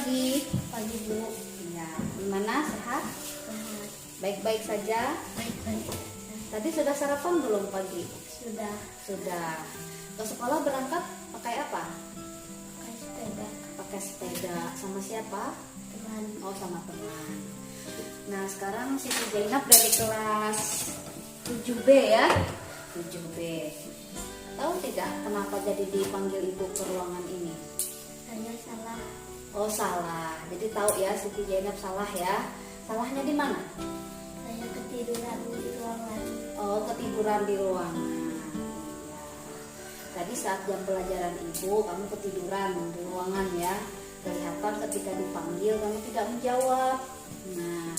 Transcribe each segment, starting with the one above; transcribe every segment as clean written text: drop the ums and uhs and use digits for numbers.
pagi. Pagi Bu. Ya, gimana? Sehat? Sehat. Baik-baik saja. Baik-baik. Tadi sudah sarapan belum pagi? Sudah. Sudah. Ke sekolah berangkat pakai apa? Pakai sepeda. Pakai sepeda. Sama siapa? Teman. Oh, sama teman. Nah, sekarang Siti Zainab dari kelas 7B ya. 7B. Tahu tidak kenapa jadi dipanggil ibu ke ruangan ini? Saya salah. Oh, salah. Jadi tahu ya Siti Zainab salah ya. Salahnya di mana? Saya ketiduran di ruangan. Oh, ketiduran di ruangan. Ya. Tadi saat jam pelajaran ibu, kamu ketiduran di ruangan ya. Kelihatan ketika dipanggil kamu tidak menjawab. Nah,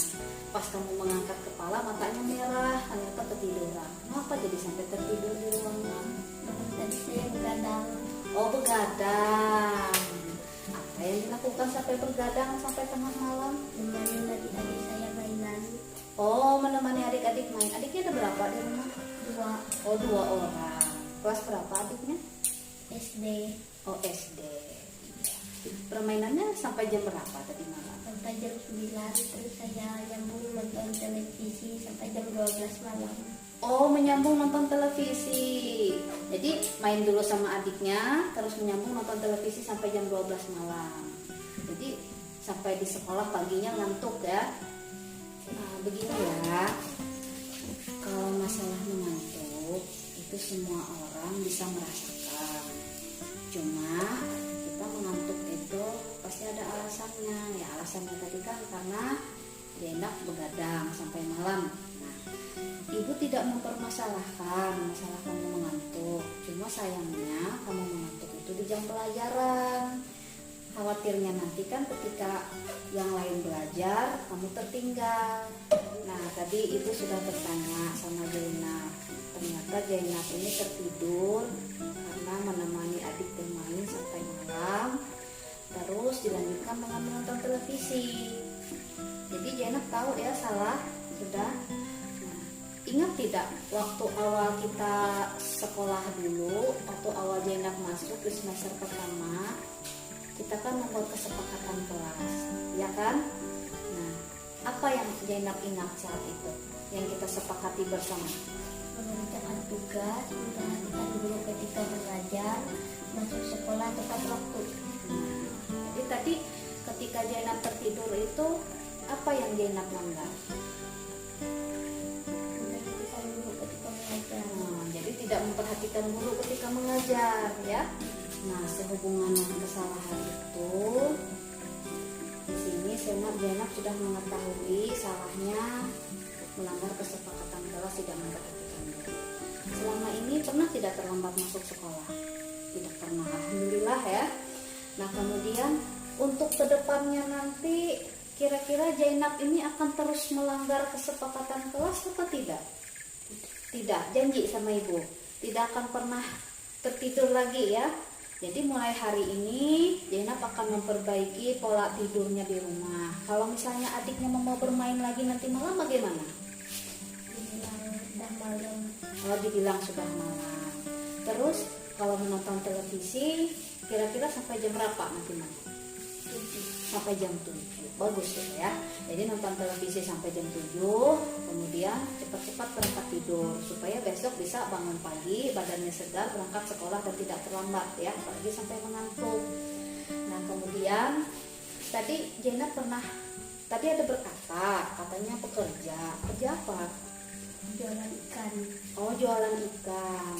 pas kamu mengangkat kepala matanya merah, ternyata ketiduran. Kenapa jadi sampai tertidur di ruangan? Tadi saya begadang. Oh, begadang. Apa yang dilakukan sampai begadang sampai tengah malam? Menemani adik-adik saya mainan. Oh, menemani adik-adik main. Adiknya ada berapa di rumah? 2. Oh, 2 orang. Kelas berapa adiknya? SD. Oh, SD. Permainannya sampai jam berapa tadi malam? Sampai jam 9. Terus saya nyambung nonton televisi sampai jam 12 malam. Oh, menyambung nonton televisi. Jadi main dulu sama adiknya, terus menyambung nonton televisi sampai jam 12 malam. Jadi sampai di sekolah paginya ngantuk ya. Nah, begini ya. Kalau masalah mengantuk, itu semua orang bisa merasakan. Cuma kita mengantuk itu pasti ada alasannya. Ya, alasannya tadi kan karena Zainab begadang sampai malam. Nah, ibu tidak mempermasalahkan masalah kamu mengantuk. Cuma sayangnya kamu mengantuk itu di jam pelajaran. Khawatirnya nanti kan ketika yang lain belajar, kamu tertinggal. Nah, tadi ibu sudah bertanya sama Zainab. Ternyata Zainab ini tertidur karena menemani adik bermain sampai malam. Terus dilanjutkan dengan menonton televisi. Jadi Zainab tahu ya salah sudah. Nah, ingat tidak waktu awal kita sekolah dulu, waktu awal Zainab masuk di semester pertama, kita kan membuat kesepakatan kelas, ya kan? Nah, apa yang Zainab ingat saat itu yang kita sepakati bersama? Mengerjakan tugas, memperhatikan guru ketika belajar, masuk sekolah tepat waktu. Nah, jadi tadi ketika Zainab tertidur itu apa yang Zainab langgar? Memperhatikan guru ketika belajar. Jadi tidak memperhatikan guru ketika mengajar ya. Nah, sehubungan dengan kesalahan itu, di sini Zainab sudah mengetahui salahnya melanggar kesepakatan kelas tidak memperhatikan guru. Selama ini pernah tidak terlambat masuk sekolah? Tidak pernah, alhamdulillah ya. Nah, kemudian untuk kedepannya nanti kira-kira Zainab ini akan terus melanggar kesepakatan kelas atau tidak? Tidak, janji sama ibu. Tidak akan pernah tertidur lagi ya. Jadi mulai hari ini Zainab akan memperbaiki pola tidurnya di rumah. Kalau misalnya adiknya mau bermain lagi nanti malam bagaimana? Dibilang udah malam. Oh, dibilang sudah malam. Terus kalau menonton televisi kira-kira sampai jam berapa nanti malam? Sampai jam 7. Bagus ya. Jadi nonton televisi sampai jam 7, kemudian cepat-cepat berangkat tidur supaya besok bisa bangun pagi, badannya segar, berangkat sekolah dan tidak terlambat ya, apalagi sampai mengantuk. Nah, kemudian tadi Zainab tadi ada berkata, katanya kerja apa? Jualan ikan. Oh, jualan ikan.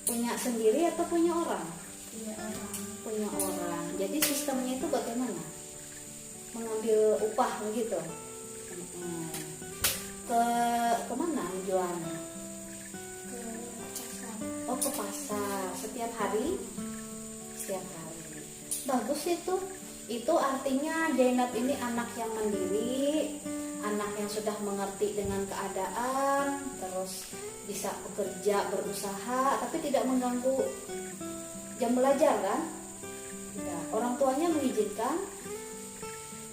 Punya sendiri atau punya orang? Punya orang. Punya orang. Jadi sistemnya itu bagaimana? Mengambil upah begitu. Ke mana jualnya? Ke pasar. Oh, ke pasar. Setiap hari? Setiap hari. Bagus itu. Itu artinya Zainab ini anak yang mandiri, anak yang sudah mengerti dengan keadaan, terus bisa bekerja, berusaha, tapi tidak mengganggu jam belajar kan? Tidak. Orang tuanya mengizinkan.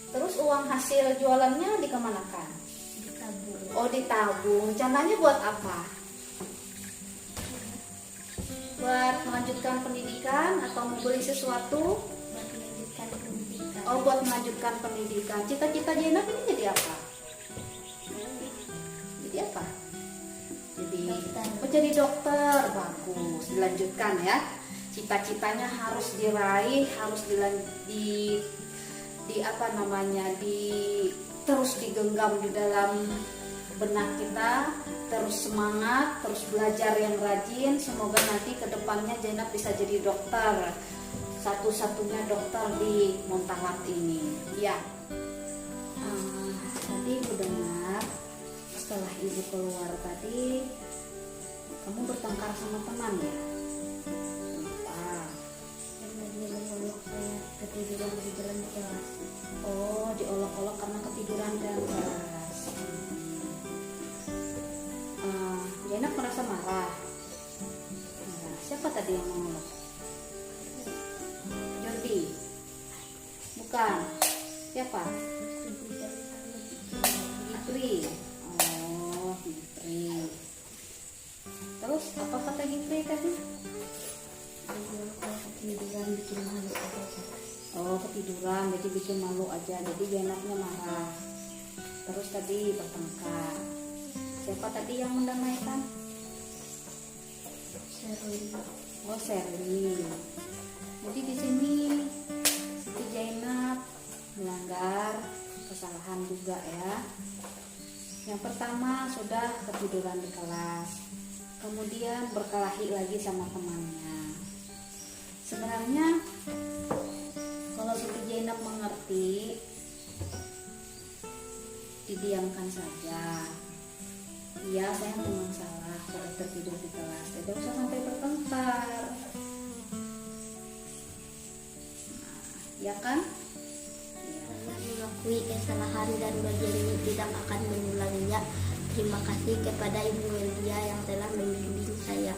Terus uang hasil jualannya dikemanakan? Ditabung. Oh, ditabung. Rencananya buat apa? Buat melanjutkan pendidikan atau membeli sesuatu? Buat melanjutkan melanjutkan pendidikan. Oh, buat melanjutkan pendidikan. Cita-cita Zainab ini jadi apa? Jadi apa? Jadi Dokter. oh, jadi dokter. Bagus, dilanjutkan ya. Cita-citanya harus diraih, harus di apa namanya, terus digenggam di dalam benak kita, terus semangat, terus belajar yang rajin. Semoga nanti kedepannya Zainab bisa jadi dokter, satu-satunya dokter di Montalat ini. Ya, tadi ibu dengar setelah ibu keluar tadi kamu bertengkar sama teman ya? Kenapa? Karena dia menolak saya ketiduran di jalan kelas. Oh, diolok-olok karena ketiduran dan keras. Zainab merasa marah. Siapa tadi yang mengolok? Jordi? Bukan. Siapa? Gipri. Oh, Gipri. Terus apa kata Gipri tadi? Kalau ketiduran bikin malu aja. Oh, ketiduran jadi bikin malu aja. Jadi Zainabnya marah. Terus tadi bertengkar. Siapa tadi yang mendamaikan? Sherly. Oh, Sherly. Jadi di sini Siti Zainab melanggar kesalahan juga ya. Yang pertama sudah ketiduran di kelas. Kemudian berkelahi lagi sama temannya. Sebenarnya kalau Siti Zainab mengerti, didiamkan saja. Iya, saya memang salah, sudah tertidur di kelas. Tidak usah sampai bertengkar. Ya kan? Karena mengakui kesalahan dan berjanji tidak akan mengulanginya. Terima kasih kepada Ibu Melia yang telah membimbing saya.